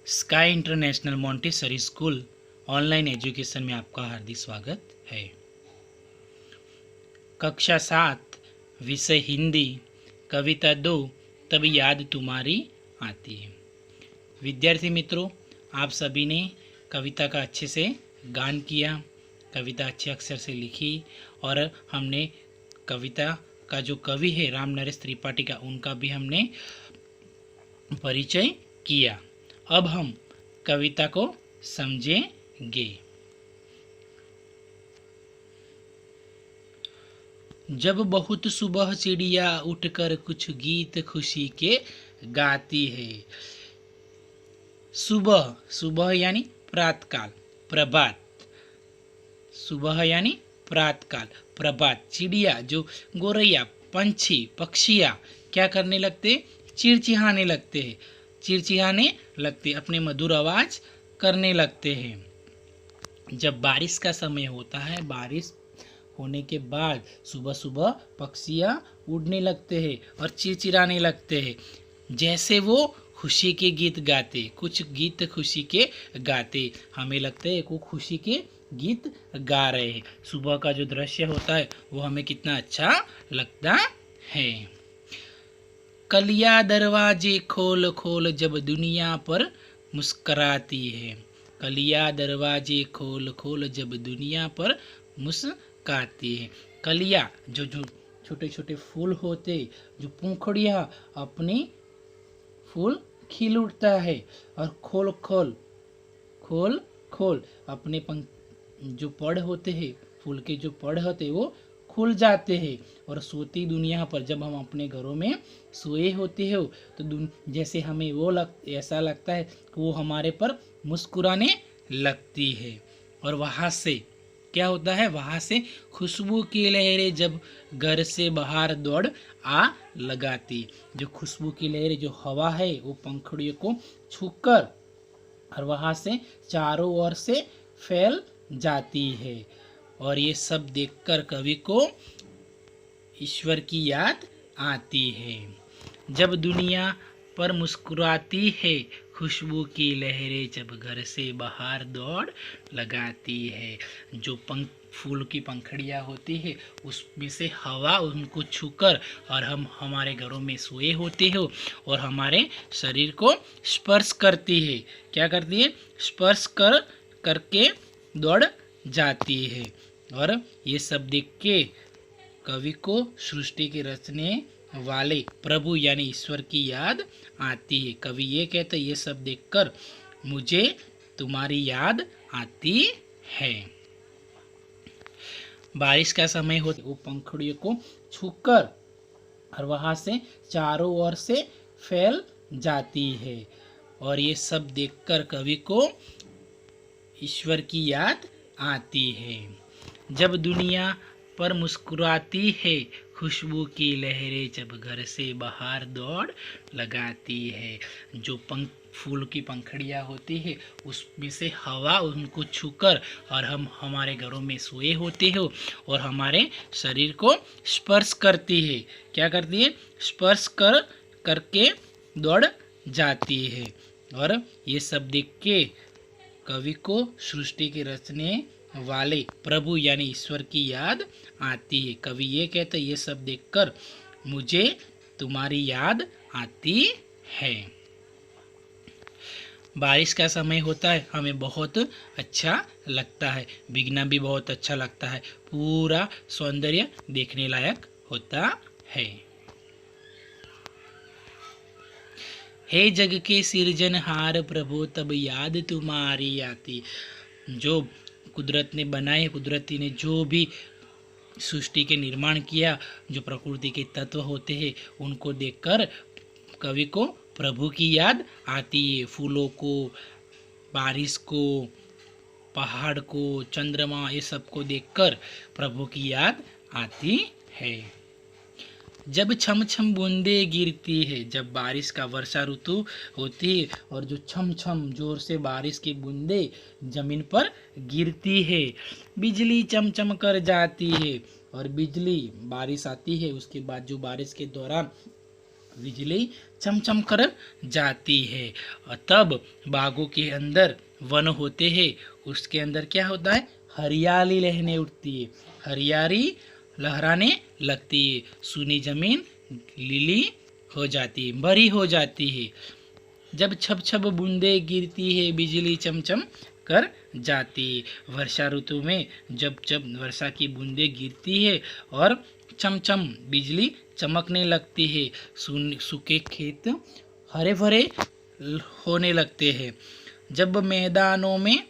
Sky international Montessori school online education में आपका हार्दिक स्वागत है। कक्षा 7 विषय हिंदी, कविता 2 तब याद तुम्हारी आती है। विद्यार्थी मित्रों, आप सभी ने कविता का अच्छे से गान किया, कविता अच्छे अक्षर से लिखी और हमने कविता का जो कवि है राम नरेश त्रिपाठी का, उनका भी हमने परिचय किया। अब हम कविता को समझेंगे। जब बहुत सुबह चिड़िया उठकर कुछ गीत खुशी के गाती है। सुबह, सुबह यानी प्रातःकाल, प्रभात। सुबह यानी प्रातःकाल, प्रभात। चिड़िया जो गोरैया, पंछी, पक्षियाँ क्या करने लगते? चिड़चिड़ाने लगते हैं, चिड़चिड़ाने लगते, अपने मधुर आवाज करने लगते हैं। जब बारिश का समय होता है, बारिश होने के बाद सुबह सुबह पक्षियाँ उड़ने लगते हैं और चिड़चिड़ाने लगते हैं, जैसे वो खुशी के गीत गाते, कुछ गीत खुशी के गाते, हमें लगता है वो खुशी के गीत गा रहे हैं। सुबह का जो दृश्य होता है वो हमें कितना अच्छा लगता है। कलियां दरवाजे खोल खोल जब दुनिया पर मुस्कराती है। कलियां दरवाजे खोल खोल जब दुनिया पर मुस्कुराती है। कलियां जो जो छोटे छोटे फूल होते, जो पंखुड़ियां अपनी फूल खिल उठता है और खोल खोल खोल खोल अपने जो पड़ होते हैं, फूल के जो पड़ होते वो खुल जाते हैं। और सोती दुनिया पर जब हम अपने घरों में सोए होते हो तो जैसे हमें वो ऐसा लगता है कि वो हमारे पर मुस्कुराने लगती है। और वहाँ से क्या होता है? वहाँ से खुशबू की लहरें जब घर से बाहर दौड़ आ लगाती, जो खुशबू की लहरें, जो हवा है वो पंखुड़ियों को छूकर और वहाँ से चारों ओर से फैल जाती है। और ये सब देखकर कवि को ईश्वर की याद आती है। जब दुनिया पर मुस्कुराती है खुशबू की लहरें, जब घर से बाहर दौड़ लगाती है, जो फूल की पंखड़ियाँ होती है उसमें से हवा उनको छूकर और हम हमारे घरों में सोए होते हो और हमारे शरीर को स्पर्श करती है। क्या करती है? स्पर्श करके दौड़ जाती है। और ये सब देख के कवि को सृष्टि के रचने वाले प्रभु यानी ईश्वर की याद आती है। कवि ये कहते, ये सब देखकर मुझे तुम्हारी याद आती है। बारिश का समय हो, वो पंखुड़ियों को छूकर और वहां से चारों ओर से फैल जाती है। और ये सब देखकर कवि को ईश्वर की याद आती है। जब दुनिया पर मुस्कुराती है खुशबू की लहरें, जब घर से बाहर दौड़ लगाती है, जो फूल की पंखड़ियाँ होती है उसमें से हवा उनको छूकर और हम हमारे घरों में सोए होते हो और हमारे शरीर को स्पर्श करती है। क्या करती है? स्पर्श करके दौड़ जाती है। और ये सब देख के कवि को सृष्टि के रचने वाले प्रभु यानी ईश्वर की याद आती है। कवि ये कहते, ये सब देखकर मुझे तुम्हारी याद आती है। बारिश का समय होता है, हमें बहुत अच्छा लगता है, भीगना भी बहुत अच्छा लगता है, पूरा सौंदर्य देखने लायक होता है। हे जग के सिरजनहार प्रभु तब याद तुम्हारी आती। जो कुदरत ने बनाए, कुदरती ने जो भी सृष्टि के निर्माण किया, जो प्रकृति के तत्व होते हैं उनको देखकर कवि को प्रभु की याद आती है। फूलों को, बारिश को, पहाड़ को, चंद्रमा, ये सब को देखकर प्रभु की याद आती है। जब छम छम बूंदे गिरती है, जब बारिश का वर्षा ऋतु होती है और जो छम छम जोर से बारिश की बूंदे जमीन पर गिरती है, बिजली चमचम कर जाती है। और बिजली, बारिश आती है उसके बाद जो बारिश के दौरान बिजली चमचम कर जाती है। और तब बागों के अंदर वन होते हैं, उसके अंदर क्या होता है, हरियाली लहने उठती है, हरियाली लहराने लगती है, सूनी जमीन लीली हो जाती है, भरी हो जाती है। जब छप छप बूंदे गिरती है, बिजली चमचम कर जाती है। वर्षा ऋतु में जब जब वर्षा की बूंदें गिरती है और चमचम बिजली चमकने लगती है, सूखे खेत हरे भरे होने लगते हैं। जब मैदानों में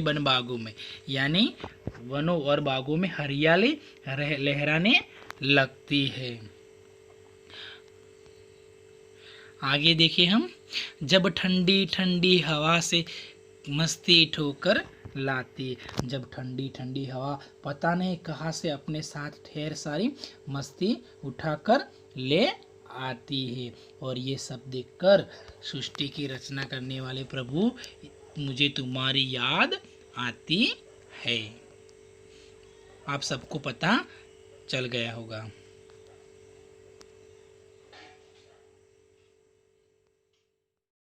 वन बागों में, यानी वनों और बागों में हरियाली लहराने लगती है। आगे देखिए हम, जब ठंडी ठंडी हवा से मस्ती ठोकर लाती, जब ठंडी ठंडी हवा पता नहीं कहाँ से अपने साथ ढेर सारी मस्ती उठाकर ले आती है। और ये सब देखकर सृष्टि की रचना करने वाले प्रभु, मुझे तुम्हारी याद आती है। आप सबको पता चल गया होगा।